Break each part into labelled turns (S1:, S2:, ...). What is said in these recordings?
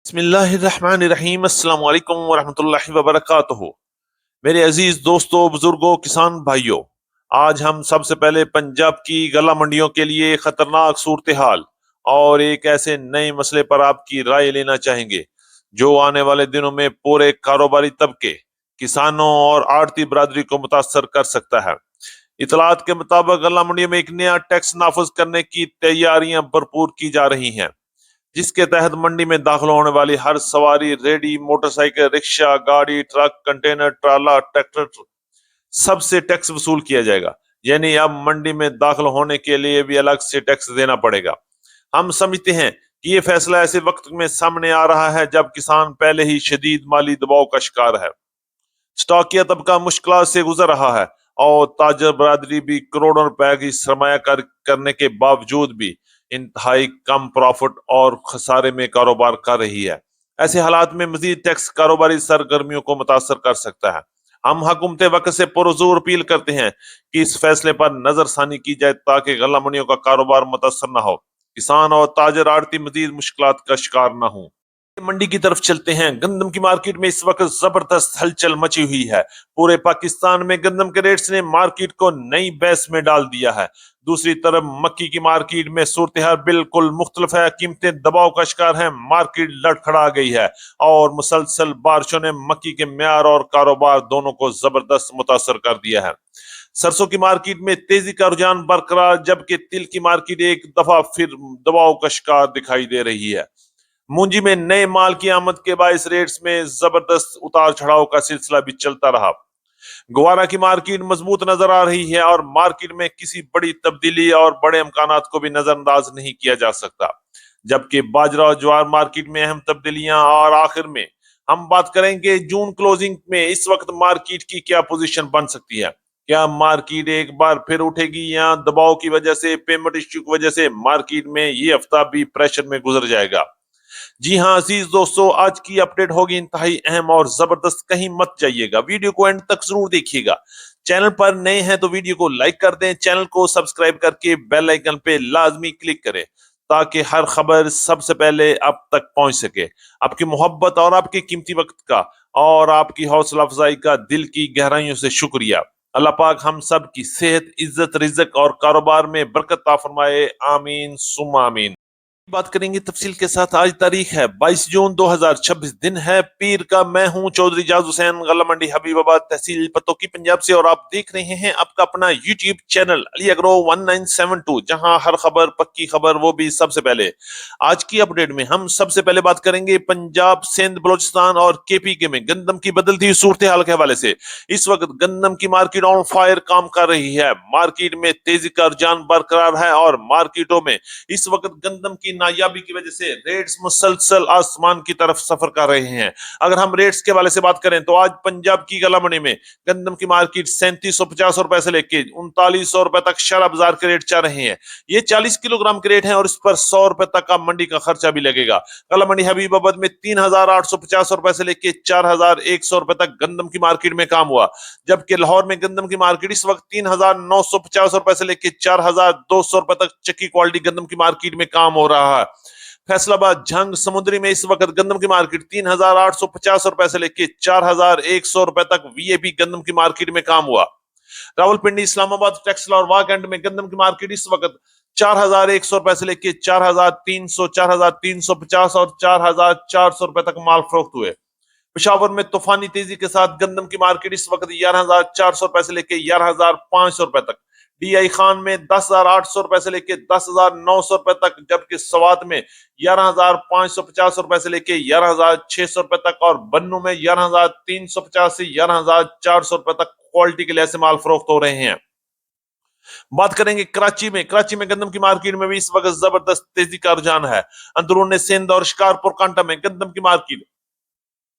S1: بسم اللہ الرحمن الرحیم، السلام علیکم ورحمۃ اللہ وبرکاتہ۔ میرے عزیز دوستوں، بزرگوں، کسان بھائیوں، آج ہم سب سے پہلے پنجاب کی غلہ منڈیوں کے لیے خطرناک صورتحال اور ایک ایسے نئے مسئلے پر آپ کی رائے لینا چاہیں گے جو آنے والے دنوں میں پورے کاروباری طبقے، کسانوں اور آڑتی برادری کو متاثر کر سکتا ہے۔ اطلاعات کے مطابق غلہ منڈیوں میں ایک نیا ٹیکس نافذ کرنے کی تیاریاں بھرپور کی جا رہی ہیں، جس کے تحت منڈی میں داخل ہونے والی ہر سواری، ریڈی، موٹر سائیکل، رکشہ، گاڑی، ٹرک، کنٹینر، ٹرالا، ٹریکٹر، سب سے ٹیکس وصول کیا جائے گا۔ یعنی اب منڈی میں داخل ہونے کے لیے بھی الگ سے ٹیکس دینا پڑے گا۔ ہم سمجھتے ہیں کہ یہ فیصلہ ایسے وقت میں سامنے آ رہا ہے جب کسان پہلے ہی شدید مالی دباؤ کا شکار ہے، سٹاکیہ طبقہ مشکلات سے گزر رہا ہے، اور تاجر برادری بھی کروڑوں روپے کی سرمایہ کرنے کے باوجود بھی انتہائی کم پروفٹ اور خسارے میں کاروبار کر رہی ہے۔ ایسے حالات میں مزید ٹیکس کاروباری سرگرمیوں کو متاثر کر سکتا ہے۔ ہم حکومت وقت سے پرزور اپیل کرتے ہیں کہ اس فیصلے پر نظر ثانی کی جائے تاکہ غلہ منڈیوں کا کاروبار متاثر نہ ہو، کسان اور تاجر آڑتی مزید مشکلات کا شکار نہ ہوں۔ منڈی کی طرف چلتے ہیں۔ گندم کی مارکیٹ میں اس وقت زبردست ہلچل مچی ہوئی ہے۔ پورے پاکستان میں گندم کے ریٹس نے مارکیٹ کو نئی بحث میں ڈال دیا ہے۔ دوسری طرف مکی کی مارکیٹ میں صورتحال بالکل مختلف ہے۔ قیمتیں دباؤ کا شکار ہیں، مارکیٹ لڑکھڑا گئی ہے، اور مسلسل بارشوں نے مکی کے معیار اور کاروبار دونوں کو زبردست متاثر کر دیا ہے۔ سرسوں کی مارکیٹ میں تیزی کا رجحان برقرار، جبکہ تل کی مارکیٹ ایک دفعہ پھر دباؤ کا شکار دکھائی دے رہی ہے۔ مونجی میں نئے مال کی آمد کے باعث ریٹس میں زبردست اتار چڑھاؤ کا سلسلہ بھی چلتا رہا۔ گوارا کی مارکیٹ مضبوط نظر آ رہی ہے، اور مارکیٹ میں کسی بڑی تبدیلی اور بڑے امکانات کو بھی نظر انداز نہیں کیا جا سکتا، جبکہ باجرہ اور جوار مارکیٹ میں اہم تبدیلیاں۔ اور آخر میں ہم بات کریں گے جون کلوزنگ میں اس وقت مارکیٹ کی کیا پوزیشن بن سکتی ہے۔ کیا مارکیٹ ایک بار پھر اٹھے گی، یا دباؤ کی وجہ سے، پیمنٹ ایشو کی وجہ سے مارکیٹ میں یہ ہفتہ بھی پریشر میں گزر جائے گا؟ جی ہاں عزیز دوستو، آج کی اپڈیٹ ہوگی انتہائی اہم اور زبردست، کہیں مت جائیے گا، ویڈیو کو اینڈ تک ضرور دیکھیے گا۔ چینل پر نئے ہیں تو ویڈیو کو لائک کر دیں، چینل کو سبسکرائب کر کے بیل آئیکن پہ لازمی کلک کریں تاکہ ہر خبر سب سے پہلے آپ تک پہنچ سکے۔ آپ کی محبت اور آپ کے قیمتی وقت کا اور آپ کی حوصلہ افزائی کا دل کی گہرائیوں سے شکریہ۔ اللہ پاک ہم سب کی صحت، عزت، رزق اور کاروبار میں برکت عطا فرمائے، آمین ثم آمین۔ بات کریں گے تفصیل کے ساتھ۔ آج تاریخ ہے 22 جون 2026، دن ہے پیر کا۔ میں ہوں چودھری جاز حسین، غلہ منڈی حبیب آباد، تحصیل پتوکی، پنجاب سے، اور آپ دیکھ رہے ہیں آپ کا اپنا یوٹیوب چینل علی اگرو 1972، جہاں ہر خبر پکی خبر، وہ بھی سب سے پہلے۔ آج کی اپڈیٹ میں ہم سب سے پہلے بات کریں گے پنجاب، سندھ، بلوچستان اور کے پی کے میں گندم کی بدلتی ہوئی صورتحال کے حوالے سے۔ اس وقت گندم کی مارکیٹ آن فائر کام کر رہی ہے، مارکیٹ میں تیزی کا رجحان برقرار ہے، اور مارکیٹوں میں اس وقت گندم کی نایابی کی وجہ سے ریٹس مسلسل آسمان کی طرف سفر کر رہے ہیں۔ اگر ہم ریٹس کے حوالے سے بات کریں تو آج پنجاب کی غلہ منڈی میں گندم کی مارکیٹ 3750 روپے سے لے کے 3900 روپے تک شرح بازار کے ریٹ چل رہے ہیں۔ یہ 40 کلو گرام کے ریٹ ہیں، اور اس پر 100 روپے تک کا منڈی کا خرچہ بھی لگے گا۔ غلہ منڈی حبیب آباد میں 3850 روپے سے لے کے 4100 روپے تک گندم کی مارکیٹ میں کام ہوا، جبکہ لاہور میں گندم کی مارکیٹ اس وقت 3950 روپے سے لے کے 4200 روپے تک چکی کوالٹی گندم کی مارکیٹ میں کام ہو رہا ہے۔ فیصل آباد، جھنگ، سمندری میں اس وقت گندم کی مارکیٹ 3850 روپے سے لے کے 4100 روپے تک وی اے پی گندم کی مارکیٹ میں کام ہوا۔ راول پنڈی، اسلام آباد، ٹیکسلا اور واک اینڈ میں گندم کی مارکیٹ اس وقت 4100 روپے سے لے کے 4300، 4350 اور 4400 روپے تک مال فروخت ہوئے۔ پشاور میں طوفانی تیزی کے ساتھ گندم کی مارکیٹ اس وقت 11400 روپے سے لے کے 11500 روپے تک، ڈی آئی خان میں 10800 روپے سے لے کے 10900 روپے تک، جبکہ سوات میں 11550 روپے سے لے کے 11600 روپے تک، اور بنو میں 11350 سے 11400 روپے تک کوالٹی کے لحاظ سے مال فروخت ہو رہے ہیں۔ بات کریں گے کراچی میں گندم کی مارکیٹ میں بھی اس وقت زبردست تیزی کا رجحان ہے۔ اندرون سندھ اور شکارپور کانٹا میں گندم کی مارکیٹ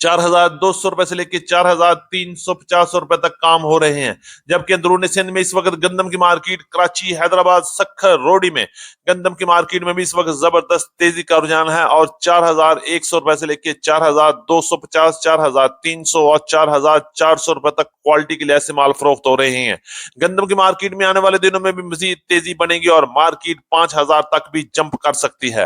S1: 4200 روپے سے لے کے 4350 روپے تک کام ہو رہے ہیں، جبکہ اندرون سندھ میں اس وقت گندم کی مارکیٹ کراچی، حیدرآباد، سکھر، روڈی میں گندم کی مارکیٹ میں بھی اس وقت زبردست تیزی کا رجحان ہے، اور 4100 روپے سے لے کے 4250، 4300 اور 4400 روپے تک کوالٹی کے لحاظ سے مال فروخت ہو رہے ہیں۔ گندم کی مارکیٹ میں آنے والے دنوں میں بھی مزید تیزی بنے گی، اور مارکیٹ 5000 تک بھی جمپ کر سکتی ہے۔